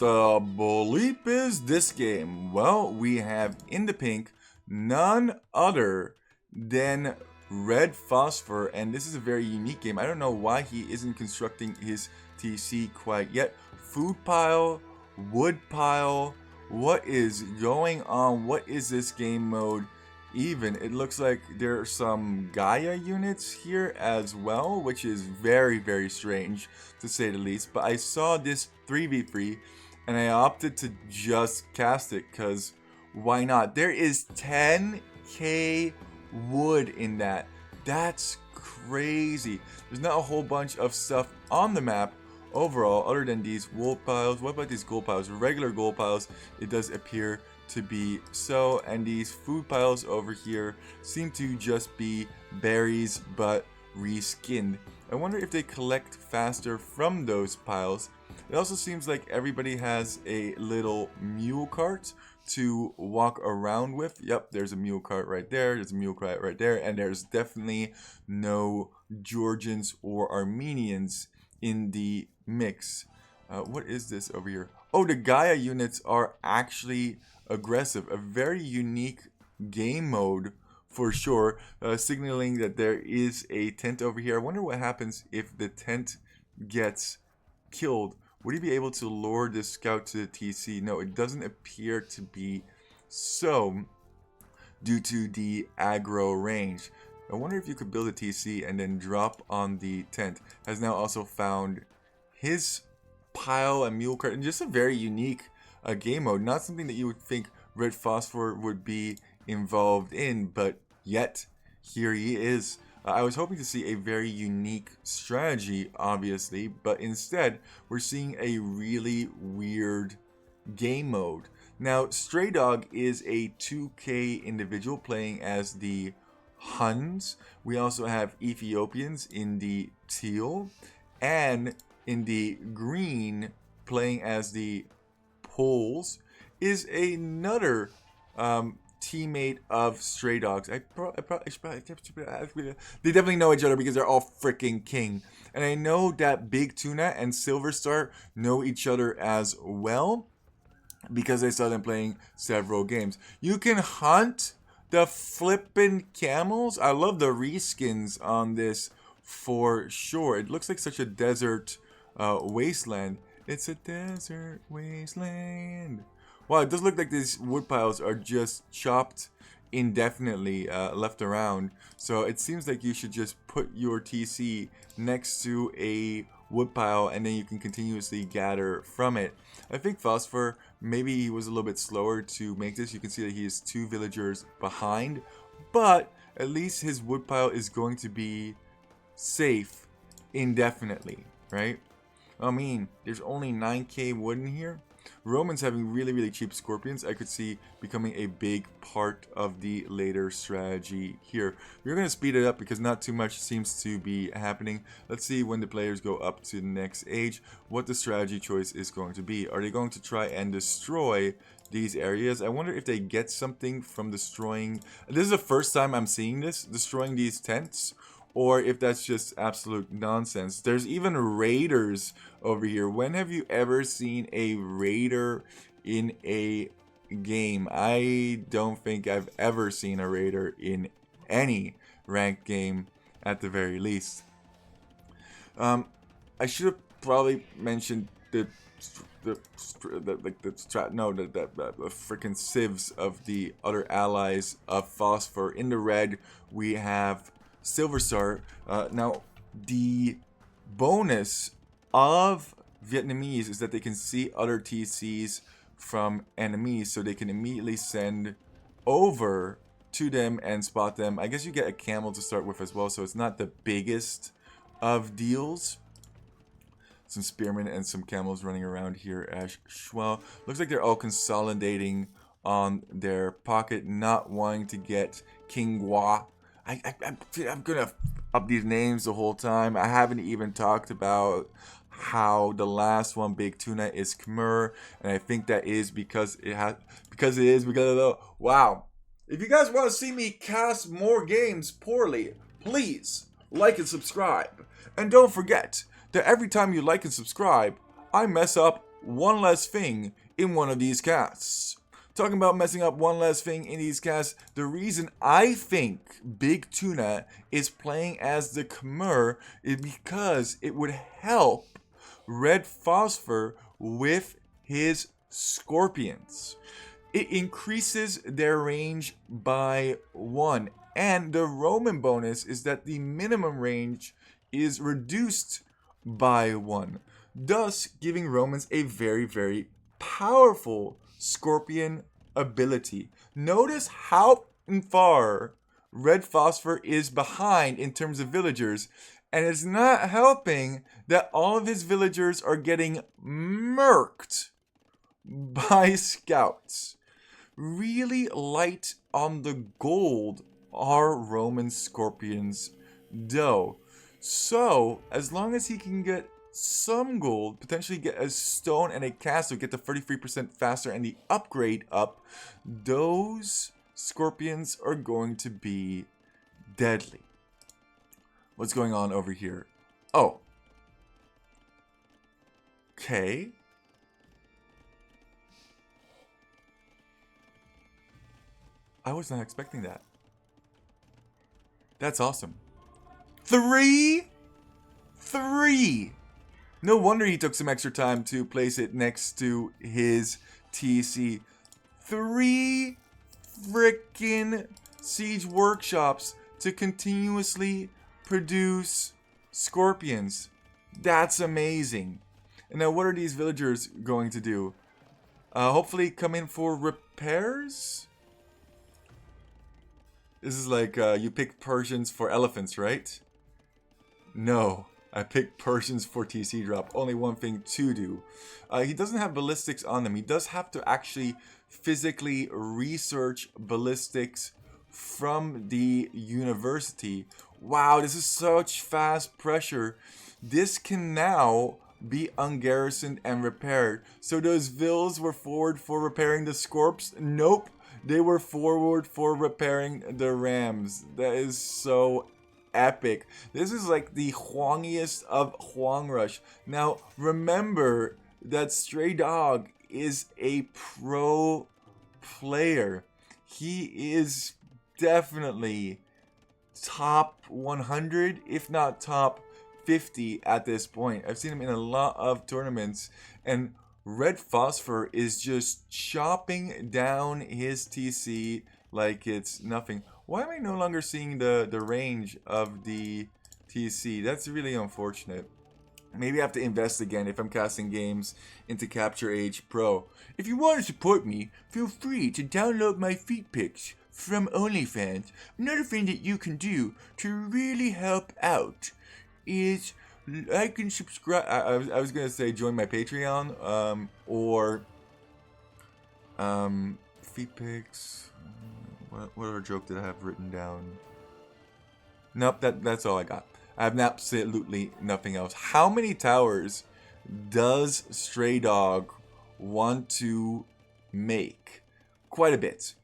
the bleep is this game? Well, we have in the pink none other than Redphospurus, and this is a very unique game. I don't know why he isn't constructing his TC quite yet. Food pile, wood pile, what is going on? What is this game mode even? It looks like there are some Gaia units here as well, which is very, very strange to say the least. But I saw this 3v3 and I opted to just cast it because why not? There is 10k wood in that. That's crazy. There's not a whole bunch of stuff on the map overall other than these wool piles. What about these gold piles? Regular gold piles, it does appear to be so, and these food piles over here seem to just be berries but reskinned. I wonder if they collect faster from those piles. It also seems like everybody has a little mule cart to walk around with. Yep, there's a mule cart right there, there's a mule cart right there, and there's definitely no Georgians or Armenians in the mix. What is this over here? Oh, the Gaia units are actually aggressive. A very unique game mode for sure, signaling that there is a tent over here. I wonder what happens if the tent gets killed. Would he be able to lure this scout to the TC? No, it doesn't appear to be so due to the aggro range. I wonder if you could build a TC and then drop on the tent. Has now also found his pile and mule cart, and just a very unique game mode. Not something that you would think Redphospurus would be involved in, but yet here he is. I was hoping to see a very unique strategy, obviously, but instead we're seeing a really weird game mode. Now, Stray Dog is a 2k individual playing as the Huns. We also have Ethiopians in the teal, and in the green, playing as the Poles, is another teammate of Stray Dogs. They definitely know each other because they're all freaking king. And I know that Big Tuna and Silver Star know each other as well because I saw them playing several games. You can hunt the flippin' camels. I love the reskins on this for sure. It looks like such a desert wasteland. It's a desert wasteland. Wow, it does look like these wood piles are just chopped indefinitely, left around. So it seems like you should just put your TC next to a wood pile and then you can continuously gather from it. I think Phosphor, maybe he was a little bit slower to make this. You can see that he is 2 villagers behind, but at least his wood pile is going to be safe indefinitely, right? I mean, there's only 9k wood in here. Romans having really, really cheap scorpions, I could see becoming a big part of the later strategy here. We're going to speed it up because not too much seems to be happening. Let's see when the players go up to the next age, what the strategy choice is going to be. Are they going to try and destroy these areas? I wonder if they get something from destroying... This is the first time I'm seeing this, destroying these tents, or if that's just absolute nonsense. There's even raiders over here. When have you ever seen a raider in a game? I don't think I've ever seen a raider in any ranked game at the very least. I should have probably mentioned the freaking Civs of the other allies of Phosphor. In the red, we have Silver Star. Now, the bonus of Vietnamese is that they can see other TCs from enemies, so they can immediately send over to them and spot them. I guess you get a camel to start with as well, so it's not the biggest of deals. Some spearmen and some camels running around here as well. Looks like they're all consolidating on their pocket, not wanting to get King Gua. I'm gonna up these names the whole time. I haven't even talked about how the last one, Big Tuna, is Khmer, and I think that is because it of the wow. If you guys want to see me cast more games poorly, please like and subscribe, and don't forget that every time you like and subscribe, I mess up one less thing in one of these casts. Talking about messing up one less thing in these casts, the reason I think Big Tuna is playing as the Khmer is because it would help Redphospur with his scorpions. It increases their range by 1, and the Roman bonus is that the minimum range is reduced by 1, thus giving Romans a very, very powerful scorpion ability. Notice how far Redphospur is behind in terms of villagers, and it's not helping that all of his villagers are getting murked by scouts. Really light on the gold are Roman scorpions though. So, as long as he can get some gold, potentially get a stone and a castle, get the 33% faster and the upgrade up, those scorpions are going to be deadly. What's going on over here? Oh. Okay. I was not expecting that. That's awesome. 3? No wonder he took some extra time to place it next to his TC. 3 frickin' siege workshops to continuously produce scorpions. That's amazing. And now what are these villagers going to do? Hopefully come in for repairs? This is like you pick Persians for elephants, right? No, I picked Persians for TC drop. Only one thing to do. He doesn't have ballistics on them. He does have to actually physically research ballistics from the university. Wow, this is such fast pressure. This can now be ungarrisoned and repaired. So those vills were forward for repairing the Scorps? Nope. They were forward for repairing the Rams. That is so epic. This is like the Huangiest of Huang Rush. Now, remember that Stray Dog is a pro player. He is definitely top 100, if not top 50 at this point. I've seen him in a lot of tournaments, and Redphospur is just chopping down his TC like it's nothing. Why am I no longer seeing the range of the TC? That's really unfortunate. Maybe I have to invest again if I'm casting games into Capture Age Pro. If you want to support me, feel free to download my feet pics from OnlyFans. Another thing that you can do to really help out is like and subscribe. I was gonna say join my Patreon, or feet pics. What other joke did I have written down? Nope, that's all I got. I have absolutely nothing else. How many towers does Stray Dog want to make? Quite a bit.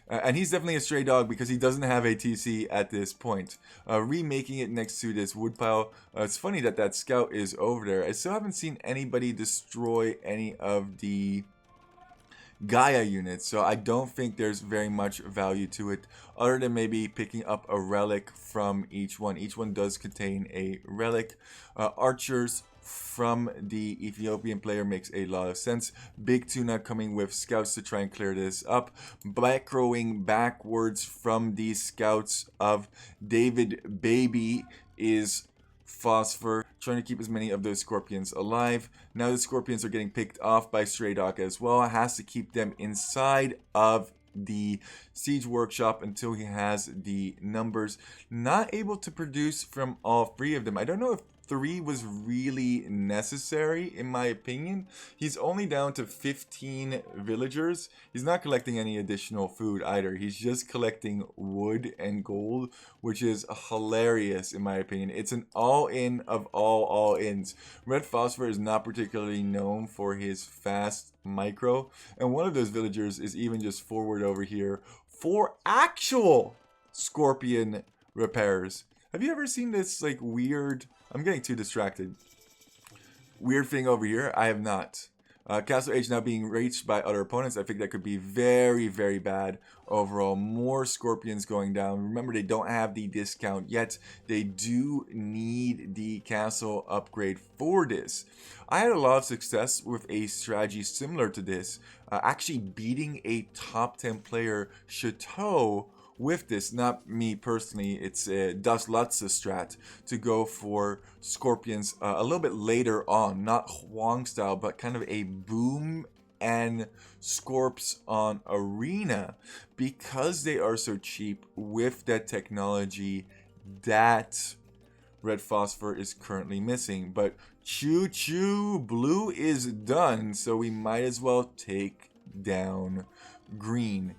And he's definitely a Stray Dog because he doesn't have a TC at this point. Remaking it next to this woodpile. It's funny that that scout is over there. I still haven't seen anybody destroy any of the Gaia units, so I don't think there's very much value to it other than maybe picking up a relic from each one. Each one does contain a relic. Archers from the Ethiopian player makes a lot of sense. Big Tuna coming with scouts to try and clear this up. Macroing backwards from the scouts of David Baby is Phosphor, trying to keep as many of those scorpions alive. Now the scorpions are getting picked off by Stray Dog as well. Has to keep them inside of the siege workshop until he has the numbers. Not able to produce from all 3 of them. I don't know if 3 was really necessary, in my opinion. He's only down to 15 villagers. He's not collecting any additional food either. He's just collecting wood and gold, which is hilarious in my opinion. It's an all-in of all-ins. Redphospur is not particularly known for his fast micro, and one of those villagers is even just forward over here for actual scorpion repairs. Have you ever seen this like weird... I'm getting too distracted. Weird thing over here? I have not. Castle Age now being reached by other opponents. I think that could be very, very bad overall. More Scorpions going down. Remember, they don't have the discount yet. They do need the castle upgrade for this. I had a lot of success with a strategy similar to this. Actually beating a top 10 player Chateau with this, not me personally, it's Das Lutze strat to go for Scorpions a little bit later on, not Huang style, but kind of a boom and Scorps on Arena, because they are so cheap with that technology that Redphosphor is currently missing. But choo choo, blue is done, so we might as well take down green.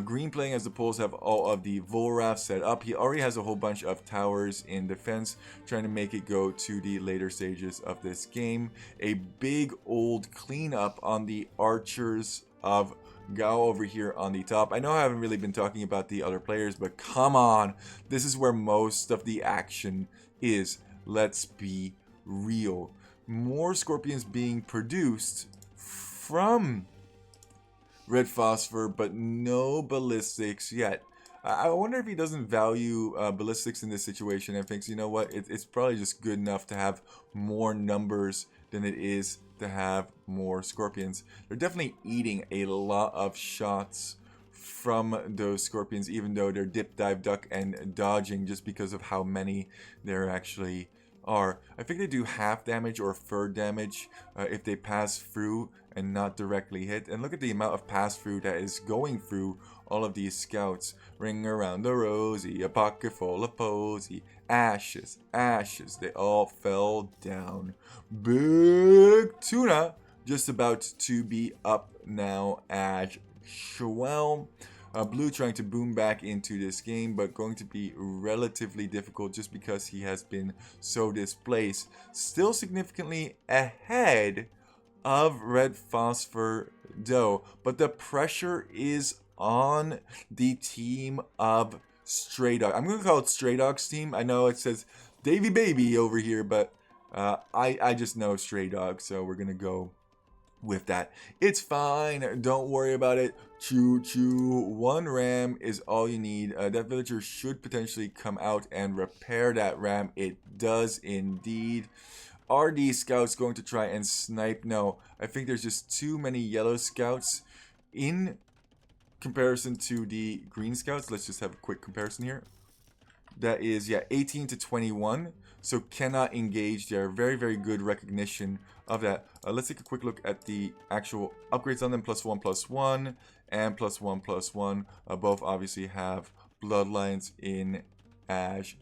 Green playing as the Poles have all of the Volrath set up. He already has a whole bunch of towers in defense, trying to make it go to the later stages of this game. A big old cleanup on the archers of Gao over here on the top. I know I haven't really been talking about the other players, but come on. This is where most of the action is. Let's be real. More Scorpions being produced from Redphosphor, but no ballistics yet. I wonder if he doesn't value ballistics in this situation and thinks, you know what, it's probably just good enough to have more numbers than it is to have more Scorpions. They're definitely eating a lot of shots from those Scorpions, even though they're dip, dive, duck, and dodging, just because of how many there actually are. I think they do half damage or third damage if they pass through and not directly hit. And look at the amount of pass through that is going through all of these scouts. Ring around the rosy, a pocket full of posy. Ashes, ashes, they all fell down. Big Tuna just about to be up now as well. Blue trying to boom back into this game, but going to be relatively difficult just because he has been so displaced. Still significantly ahead of Redphosphor though, but the pressure is on the team of Stray Dog. I'm going to call it Stray Dog's team. I know it says Davy Baby over here, but I just know Stray Dog, so we're going to go with that. It's fine. Don't worry about it. Choo choo. One ram is all you need. That villager should potentially come out and repair that ram. It does indeed. Are these scouts going to try and snipe? No. I think there's just too many yellow scouts in comparison to the green scouts. Let's just have a quick comparison here. That is, yeah, 18 to 21. So cannot engage there. Very, very good recognition of that. Let's take a quick look at the actual upgrades on them. +1/+1 and +1/+1. Both obviously have bloodlines in as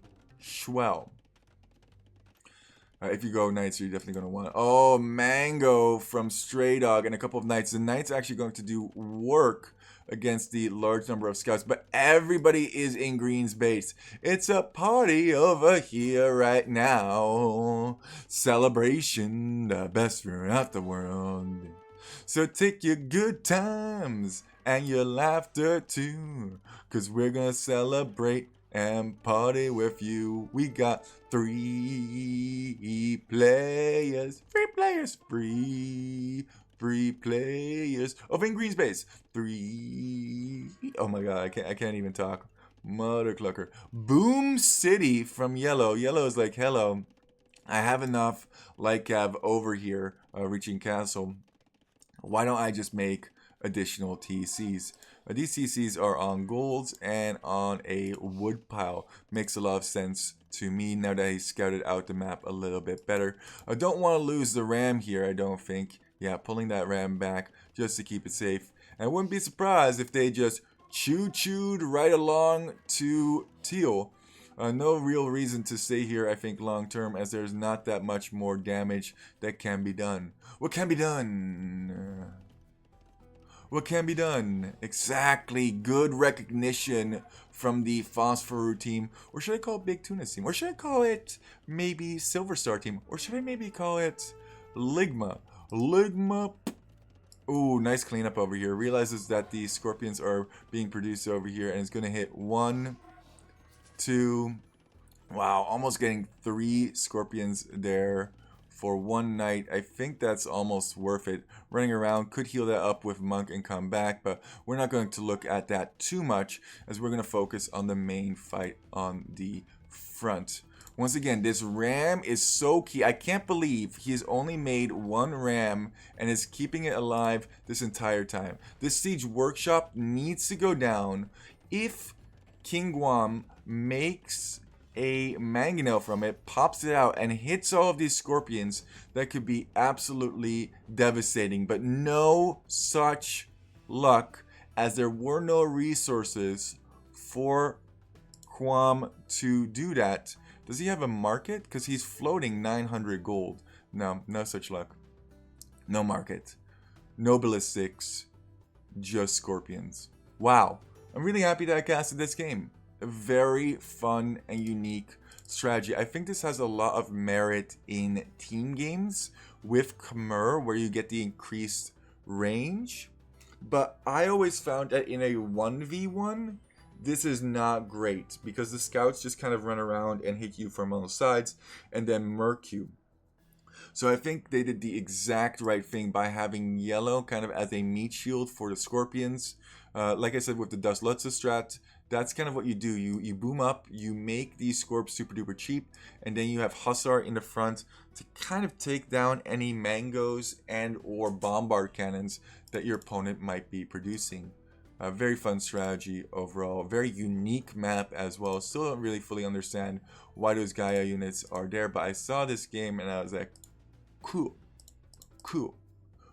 well. If you go Knights, you're definitely going to want it. Oh, Mango from Stray Dog and a couple of Knights. The Knights are actually going to do work against the large number of scouts, but everybody is in Green's base. It's a party over here right now. Celebration, the best throughout the world. So take your good times and your laughter too, 'cause we're gonna celebrate and party with you. We got three players, free players of in Green Space. Oh my god, I can't even talk. Mother clucker. Boom City from Yellow. Yellow is like, hello, I have enough light cav over here reaching castle. Why don't I just make additional TCs? These TCs are on golds and on a wood pile. Makes a lot of sense to me now that he scouted out the map a little bit better. I don't want to lose the ram here, I don't think. Yeah, pulling that ram back just to keep it safe. And I wouldn't be surprised if they just choo-chooed right along to Teal. No real reason to stay here, I think, long term, as there's not that much more damage that can be done. What can be done? What can be done? Exactly. Good recognition from the Phosphor team. Or should I call it Big Tuna's team? Or should I call it maybe Silver Star team? Or should I maybe call it Ligma? Ligma. Ooh, nice cleanup over here. Realizes that the Scorpions are being produced over here and is going to hit 1, 2. Wow, almost getting 3 Scorpions there for one night. I think that's almost worth it. Running around, could heal that up with Monk and come back, but we're not going to look at that too much as we're going to focus on the main fight on the front. Once again, this ram is so key. I can't believe he has only made one ram and is keeping it alive this entire time. This siege workshop needs to go down. If King Guam makes a mangonel from it, pops it out, and hits all of these scorpions, that could be absolutely devastating. But no such luck, as there were no resources for Guam to do that. Does he have a market? Because he's floating 900 gold. No, no such luck. No market. No ballistics. Just scorpions. Wow. I'm really happy that I casted this game. A very fun and unique strategy. I think this has a lot of merit in team games with Khmer, where you get the increased range. But I always found that in a 1v1, this is not great, because the scouts just kind of run around and hit you from all sides and then murk you. So I think they did the exact right thing by having yellow kind of as a meat shield for the scorpions. Like I said, with the Das Lutze strat, that's kind of what you do. You boom up, you make these scorps super duper cheap, and then you have Hussar in the front to kind of take down any mangoes and or bombard cannons that your opponent might be producing. A very fun strategy overall. Very unique map as well. Still don't really fully understand why those Gaia units are there, but I saw this game and I was like, cool. Cool.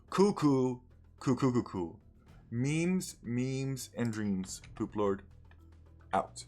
Cool, cool. Cool, cool, cool, cool. Memes, and dreams. Poop Lord, out.